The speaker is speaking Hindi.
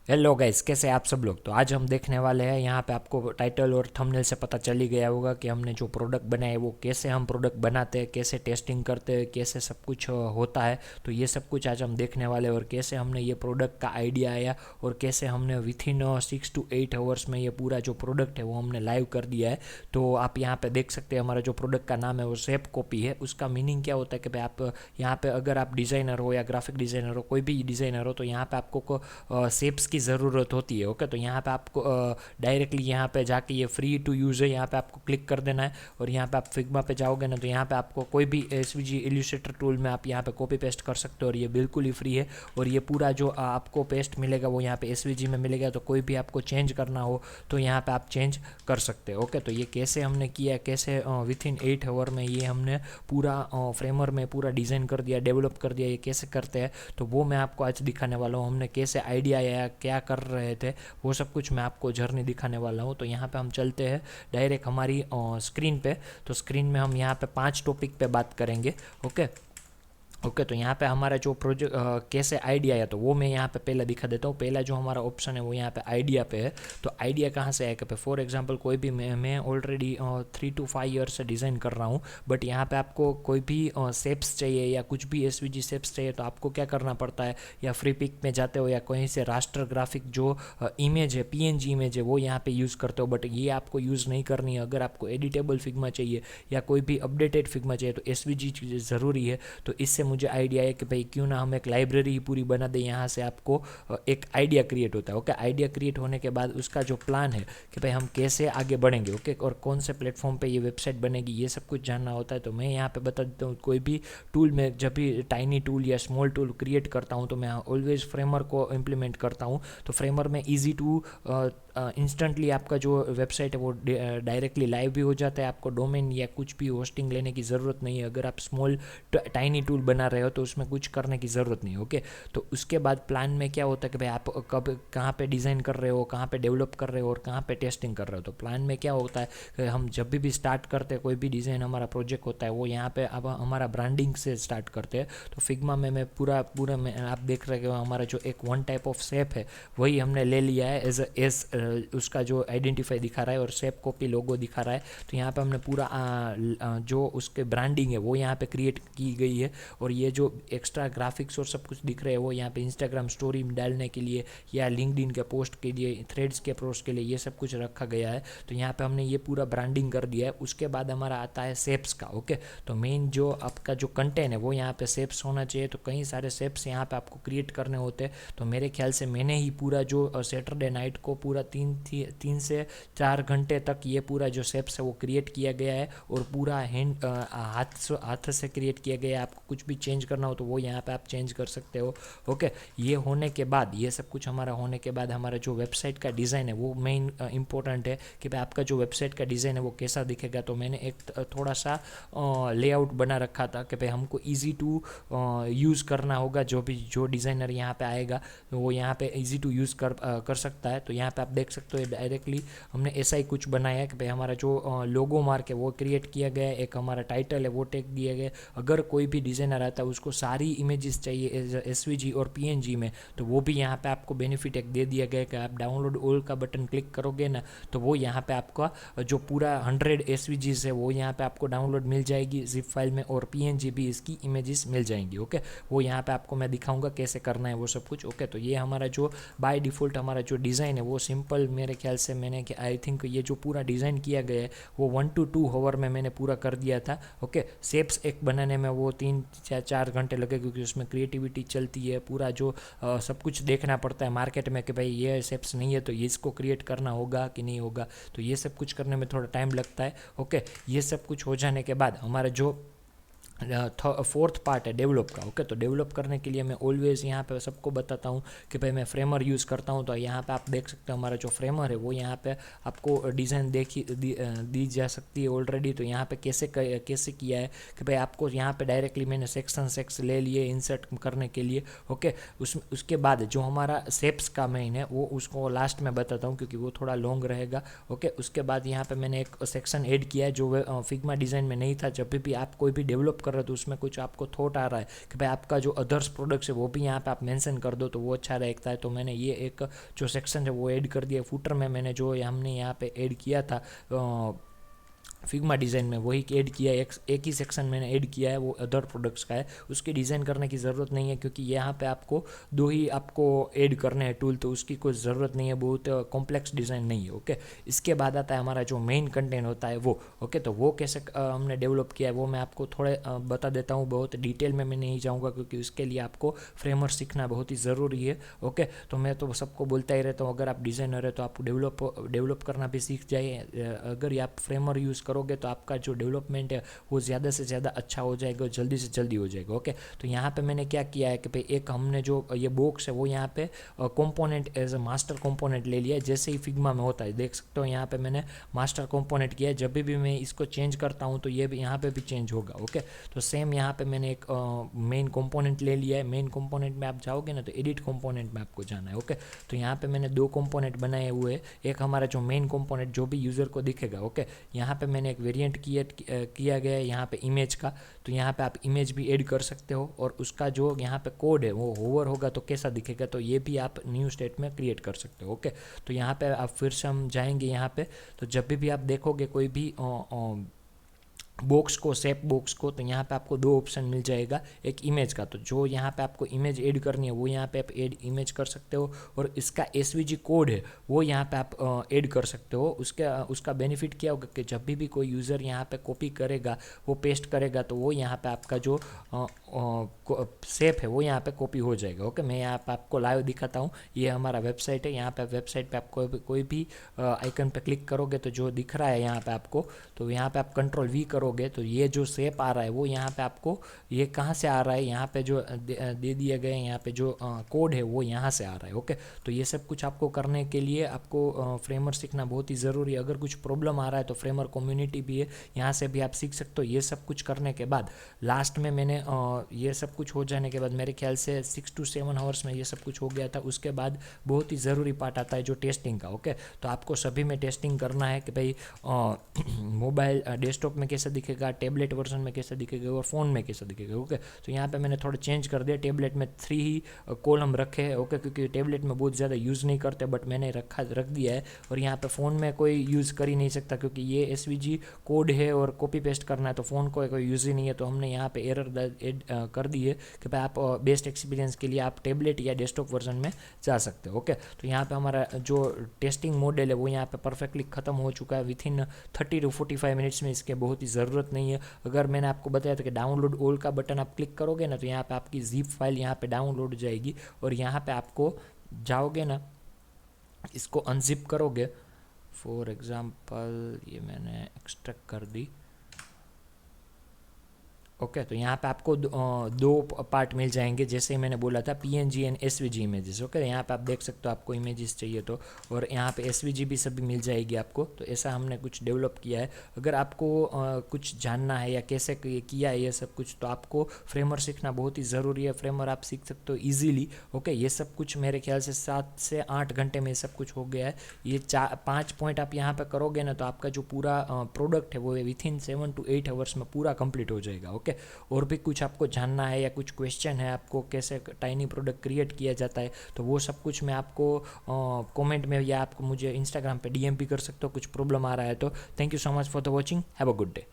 हेलो गाइस, कैसे हैं आप सब लोग। तो आज हम देखने वाले हैं, यहाँ पे आपको टाइटल और थंबनेल से पता चल ही गया होगा कि हमने जो प्रोडक्ट बनाए वो कैसे हम प्रोडक्ट बनाते हैं, कैसे टेस्टिंग करते हैं, कैसे सब कुछ होता है। तो ये सब कुछ आज हम देखने वाले हैं और कैसे हमने ये प्रोडक्ट का आइडिया आया और कैसे हमने विथ इन 6 to 8 आवर्स में ये पूरा जो प्रोडक्ट है वो हमने लाइव कर दिया है। तो आप यहाँ पे देख सकते हैं, हमारा जो प्रोडक्ट का नाम है वो शेप कॉपी है। उसका मीनिंग क्या होता है कि भाई आप यहाँ पे अगर आप डिज़ाइनर हो या ग्राफिक डिज़ाइनर हो, कोई भी डिज़ाइनर हो, तो यहाँ पे आपको शेप्स की ज़रूरत होती है। ओके, तो यहाँ पे आपको डायरेक्टली यहाँ पे जाके ये फ्री टू यूज़ है, यहाँ पे आपको क्लिक कर देना है और यहाँ पे आप फिग्मा पे जाओगे ना, तो यहाँ पे आपको कोई भी एसवीजी इल्यूस्ट्रेटर टूल में आप यहाँ पे कॉपी पेस्ट कर सकते हो और ये बिल्कुल ही फ्री है। और ये पूरा जो आपको पेस्ट मिलेगा वो यहाँ पे एसवीजी में मिलेगा। तो कोई भी आपको चेंज करना हो तो यहाँ पे आप चेंज कर सकते हो। ओके, तो ये कैसे हमने किया, कैसे विथ इन 8 आवर में ये हमने पूरा फ्रेमर में पूरा डिज़ाइन कर दिया, डेवलप कर दिया, ये कैसे करते हैं तो वो मैं आपको आज दिखाने वाला हूँ। हमने कैसे आइडिया आया, क्या कर रहे थे, वो सब कुछ मैं आपको जर्नी दिखाने वाला हूँ। तो यहाँ पे हम चलते हैं डायरेक्ट हमारी स्क्रीन पे। तो स्क्रीन में हम यहाँ पे 5 टॉपिक पे बात करेंगे। ओके ओके, तो यहाँ पे हमारा जो प्रोजेक्ट कैसे आइडिया आया तो वो मैं यहाँ पे पहले दिखा देता हूँ। पहला जो हमारा ऑप्शन है वो यहाँ पे आइडिया पे है। तो आइडिया कहाँ से आया कि फॉर एग्जांपल कोई भी मैं ऑलरेडी 3 to 5 ईयर से डिज़ाइन कर रहा हूँ, बट यहाँ पे आपको कोई भी शेप्स चाहिए या कुछ भी एसवीजी शेप्स चाहिए तो आपको क्या करना पड़ता है, या फ्री पिक में जाते हो या कहीं से रास्टर ग्राफिक जो इमेज है, पीएनजी इमेज है, वो यहाँ पे यूज़ करते हो। बट ये आपको यूज़ नहीं करनी है। अगर आपको एडिटेबल फिग्मा चाहिए या कोई भी अपडेटेड फिग्मा चाहिए तो एसवीजी ज़रूरी है। तो इससे मुझे आइडिया है कि भाई क्यों ना हम एक लाइब्रेरी पूरी बना दें। यहाँ से आपको एक आइडिया क्रिएट होता है। ओके, आइडिया क्रिएट होने के बाद उसका जो प्लान है कि भाई हम कैसे आगे बढ़ेंगे, ओके, और कौन से प्लेटफॉर्म पे ये वेबसाइट बनेगी, ये सब कुछ जानना होता है। तो मैं यहाँ पे बता देता हूँ, कोई भी टूल में जब भी टाइनी टूल या स्मॉल टूल क्रिएट करता हूँ तो मैं ऑलवेज फ्रेमर को इम्प्लीमेंट करता हूँ। तो फ्रेमर में ईजी टू इंस्टेंटली आपका जो वेबसाइट है वो डायरेक्टली लाइव भी हो जाता है। आपको डोमेन या कुछ भी होस्टिंग लेने की ज़रूरत नहीं है। अगर आप स्मॉल टाइनी टूल बना रहे हो तो उसमें कुछ करने की ज़रूरत नहीं है। ओके, तो उसके बाद प्लान में क्या होता है कि भाई आप कब कहाँ पे डिज़ाइन कर रहे हो, कहाँ पे डेवलप कर रहे हो और कहाँ पे टेस्टिंग कर रहे हो। तो प्लान में क्या होता है कि हम जब भी स्टार्ट करते हैं, कोई भी डिज़ाइन हमारा प्रोजेक्ट होता है वो यहाँ पे अब हमारा ब्रांडिंग से स्टार्ट करते हैं। तो फिग्मा में मैं पूरा पूरा में आप देख रहे हो हमारा जो एक वन टाइप ऑफ शेप है वही हमने ले लिया है एज उसका जो आइडेंटिफाई दिखा रहा है और शेप कॉपी लोगो दिखा रहा है। तो यहाँ पे हमने पूरा जो उसके ब्रांडिंग है वो यहाँ पे क्रिएट की गई है। और ये जो एक्स्ट्रा ग्राफिक्स और सब कुछ दिख रहे हैं वो यहाँ पे इंस्टाग्राम स्टोरी में डालने के लिए या लिंक्डइन के पोस्ट के लिए, थ्रेड्स के पोस्ट के लिए ये सब कुछ रखा गया है। तो यहाँ पे हमने ये पूरा ब्रांडिंग कर दिया है। उसके बाद हमारा आता है शेप्स का। ओके, तो मेन जो आपका जो कंटेंट है वो यहाँ पे शेप्स होना चाहिए। तो कई सारे शेप्स यहाँ पे आपको क्रिएट करने होते हैं। तो मेरे ख्याल से मैंने ही पूरा जो सैटरडे नाइट को पूरा 3 से 4 घंटे तक ये पूरा जो शेप्स है वो क्रिएट किया गया है और पूरा हैंड हाथ से क्रिएट किया गया है। आपको कुछ भी चेंज करना हो तो वो यहाँ पे आप चेंज कर सकते हो। ओके, ये होने के बाद, ये सब कुछ हमारा होने के बाद हमारा जो वेबसाइट का डिज़ाइन है वो मेन इंपॉर्टेंट है कि भाई आपका जो वेबसाइट का डिज़ाइन है वो कैसा दिखेगा। तो मैंने एक थोड़ा सा लेआउट बना रखा था कि भाई हमको ईजी टू यूज़ करना होगा। जो डिज़ाइनर यहाँ पे आएगा तो वो यहाँ पे ईजी टू यूज़ कर सकता है। तो यहाँ पे आप देख सकते हो डायरेक्टली हमने ऐसा ही कुछ बनाया है कि भाई हमारा जो लोगो मार्क है वो क्रिएट किया गया है, एक हमारा टाइटल है वो टैग दिया गया है। अगर कोई भी डिज़ाइनर आता है उसको सारी इमेजेस चाहिए एसवीजी और पीएनजी में तो वो भी यहाँ पे आपको बेनिफिट एक दे दिया गया है कि आप डाउनलोड ऑल का बटन क्लिक करोगे ना तो वो यहाँ पे आपका जो पूरा 100 एसवीजीज है वो यहाँ पे आपको डाउनलोड मिल जाएगी जिप फाइल में, और पीएनजी भी इसकी इमेजेस मिल जाएंगी। ओके, वो यहाँ पे आपको मैं दिखाऊंगा कैसे करना है वो सब कुछ। ओके, तो ये हमारा जो बाय डिफ़ॉल्ट हमारा जो डिज़ाइन है वो सिंपल, मेरे ख्याल से मैंने आई थिंक ये जो पूरा डिज़ाइन किया गया है वो 1 to 2 आवर में मैंने पूरा कर दिया था। ओके, शेप्स एक बनाने में वो 3 या 4 घंटे लगे क्योंकि उसमें क्रिएटिविटी चलती है। पूरा जो सब कुछ देखना पड़ता है मार्केट में कि भाई ये शेप्स नहीं है तो ये इसको क्रिएट करना होगा कि नहीं होगा। तो ये सब कुछ करने में थोड़ा टाइम लगता है। ओके, ये सब कुछ हो जाने के बाद हमारा जो फोर्थ पार्ट है डेवलप का। ओके, तो डेवलप करने के लिए मैं ऑलवेज यहाँ पे सबको बताता हूँ कि भाई मैं फ्रेमर यूज़ करता हूँ। तो यहाँ पे आप देख सकते हो हमारा जो फ्रेमर है वो यहाँ पे आपको डिज़ाइन दी जा सकती है ऑलरेडी। तो यहाँ पे कैसे किया है कि भाई आपको यहाँ पे डायरेक्टली मैंने सेक्स ले लिए इंसर्ट करने के लिए। ओके, उसके बाद जो हमारा शेप्स का मेन है वो उसको लास्ट में बताता हूँ क्योंकि वो थोड़ा लॉन्ग रहेगा। ओके, उसके बाद यहाँ पे मैंने एक सेक्शन ऐड किया है जो फिग्मा डिज़ाइन में नहीं था। जब भी आप कोई भी डेवलप कर रहे हो तो उसमें कुछ आपको थॉट आ रहा है कि भाई आपका जो अदर्स प्रोडक्ट्स है वो भी यहाँ पे आप मेंशन कर दो तो वो अच्छा रहता है। तो मैंने ये एक जो सेक्शन है वो ऐड कर दिया। फुटर में मैंने जो हमने यहाँ पे ऐड किया था फिग्मा डिज़ाइन में वही ऐड किया है। एक ही सेक्शन मैंने ऐड किया है, वो अदर प्रोडक्ट्स का है। उसकी डिज़ाइन करने की ज़रूरत नहीं है क्योंकि यहाँ पे आपको दो ही आपको ऐड करने हैं टूल, तो उसकी कोई ज़रूरत नहीं है, बहुत कॉम्प्लेक्स डिज़ाइन नहीं है। ओके, इसके बाद आता है हमारा जो मेन कंटेंट होता है वो। ओके, तो वो कैसे हमने डेवलप किया है वो मैं आपको थोड़े बता देता हूँ। बहुत डिटेल में मैं नहीं जाऊँगा क्योंकि उसके लिए आपको फ्रेमवर्क सीखना बहुत ही ज़रूरी है। ओके, तो मैं तो सबको बोलता ही रहता हूँ, अगर आप डिज़ाइनर है तो आप डेवलप करना भी सीख जाइए। अगर आप फ्रेमवर्क यूज़ करोगे तो आपका जो डेवलपमेंट है वो ज़्यादा से ज़्यादा अच्छा हो जाएगा, जल्दी से जल्दी हो जाएगा। ओके, तो यहाँ पे मैंने क्या किया है कि भाई एक हमने जो ये बॉक्स है वो यहाँ पे component as a master component ले लिया है, जैसे ही फिग्मा में होता है। देख सकते हो यहाँ पे मैंने मास्टर कंपोनेंट किया है। जब भी मैं इसको चेंज करता हूँ तो ये भी यहाँ पे भी चेंज होगा। ओके, तो सेम यहाँ पे मैंने एक मेन कंपोनेंट ले लिया है। मेन कंपोनेंट में आप जाओगे ना तो एडिट कंपोनेंट में आपको जाना है। ओके, तो यहाँ पे मैंने दो कंपोनेंट बनाए हुए हैं। एक हमारा जो मेन कंपोनेंट जो भी यूज़र को दिखेगा। ओके, यहाँ पे मैंने एक वेरिएंट किया गया है यहाँ पे इमेज का, तो यहाँ पे आप इमेज भी ऐड कर सकते हो और उसका जो यहाँ पे कोड है वो होवर होगा तो कैसा दिखेगा, तो ये भी आप न्यू स्टेट में क्रिएट कर सकते हो। ओके, तो यहाँ पे आप फिर से हम जाएंगे यहाँ पे, तो जब भी आप देखोगे कोई भी बॉक्स को, शेप बॉक्स को, तो यहाँ पे आपको दो ऑप्शन मिल जाएगा, एक इमेज का। तो जो यहाँ पे आपको इमेज ऐड करनी है वो यहाँ पे आप ऐड इमेज कर सकते हो और इसका एसवीजी कोड है वो यहाँ पे आप ऐड कर सकते हो। उसका बेनिफिट क्या होगा कि जब भी कोई यूज़र यहाँ पे कॉपी करेगा, वो पेस्ट करेगा, तो वो यहाँ पे आपका जो शेप है वो यहाँ पे कॉपी हो जाएगा। ओके, मैं यहाँ पे आपको लाइव दिखाता हूँ। ये हमारा वेबसाइट है। यहाँ पे वेबसाइट पे आपको कोई भी आइकन पे क्लिक करोगे तो जो दिख रहा है यहाँ पे आपको, तो यहाँ पे आप कंट्रोल वी करोगे तो ये जो शेप आ रहा है वो यहाँ पे आपको, ये कहाँ से आ रहा है, यहाँ पे जो दे दिए गए यहाँ पे जो कोड है वो यहाँ से आ रहा है। ओके, तो ये सब कुछ आपको करने के लिए आपको फ्रेमवर्क सीखना बहुत ही ज़रूरी है। अगर कुछ प्रॉब्लम आ रहा है तो फ्रेमवर्क कम्युनिटी भी है, यहाँ से भी आप सीख सकते हो। ये सब कुछ करने के बाद लास्ट में मैंने ये सब कुछ हो जाने के बाद मेरे ख्याल से 6 to 7 आवर्स में ये सब कुछ हो गया था। उसके बाद बहुत ही ज़रूरी पार्ट आता है जो टेस्टिंग का। ओके, तो आपको सभी में टेस्टिंग करना है कि भाई मोबाइल डेस्कटॉप में कैसा दिखेगा, टैबलेट वर्जन में कैसा दिखेगा और फ़ोन में कैसा दिखेगा। ओके, तो यहाँ पे मैंने थोड़ा चेंज कर दिया, टैबलेट में 3 ही कॉलम रखे हैं। ओके, क्योंकि टैबलेट में बहुत ज़्यादा यूज़ नहीं करते, बट मैंने रख दिया है। और यहाँ पे फ़ोन में कोई यूज़ कर ही नहीं सकता क्योंकि ये एसवीजी कोड है और कॉपी पेस्ट करना है, तो फ़ोन को कोई यूज़ ही नहीं है। तो हमने यहाँ पे एरर ऐड कर दी है कि भाई आप बेस्ट एक्सपीरियंस के लिए आप टैबलेट या डेस्कटॉप वर्जन में जा सकते हो। ओके, तो यहाँ पे हमारा जो टेस्टिंग मॉडल है वो यहाँ पे परफेक्टली ख़त्म हो चुका है विथिन 30 to 45 मिनट्स में। इसके बहुत ही ज़रूरत नहीं है। अगर मैंने आपको बताया था कि डाउनलोड ऑल का बटन आप क्लिक करोगे ना तो यहाँ पे आपकी जिप फाइल यहाँ पे डाउनलोड हो जाएगी और यहाँ पे आपको जाओगे ना, इसको अनजिप करोगे, फॉर एग्जांपल ये मैंने एक्सट्रैक्ट कर दी। ओके, तो यहाँ पे आपको दो पार्ट मिल जाएंगे, जैसे मैंने बोला था PNG and SVG images. Okay, यहाँ पे आप देख सकते हो आपको इमेजेस चाहिए तो, और यहाँ पे एसवीजी भी सभी मिल जाएगी आपको। तो ऐसा हमने कुछ डेवलप किया है। अगर आपको कुछ जानना है या कैसे किया है ये सब कुछ, तो आपको फ्रेमवर्क सीखना बहुत ही ज़रूरी है। फ्रेमवर्क आप सीख सकते हो ईजिली। ओके, ये सब कुछ मेरे ख्याल से 7 से 8 घंटे में सब कुछ हो गया है। ये 5 पॉइंट आप यहाँ पे करोगे ना तो आपका जो पूरा प्रोडक्ट है वो विथिन 7 to 8 आवर्स में पूरा कंप्लीट हो जाएगा। ओके, और भी कुछ आपको जानना है या कुछ क्वेश्चन है आपको कैसे टाइनी प्रोडक्ट क्रिएट किया जाता है, तो वो सब कुछ मैं आपको कमेंट में या आपको मुझे इंस्टाग्राम पे डीएम भी कर सकते हो, कुछ प्रॉब्लम आ रहा है तो। Thank you so much for the watching, have a good day.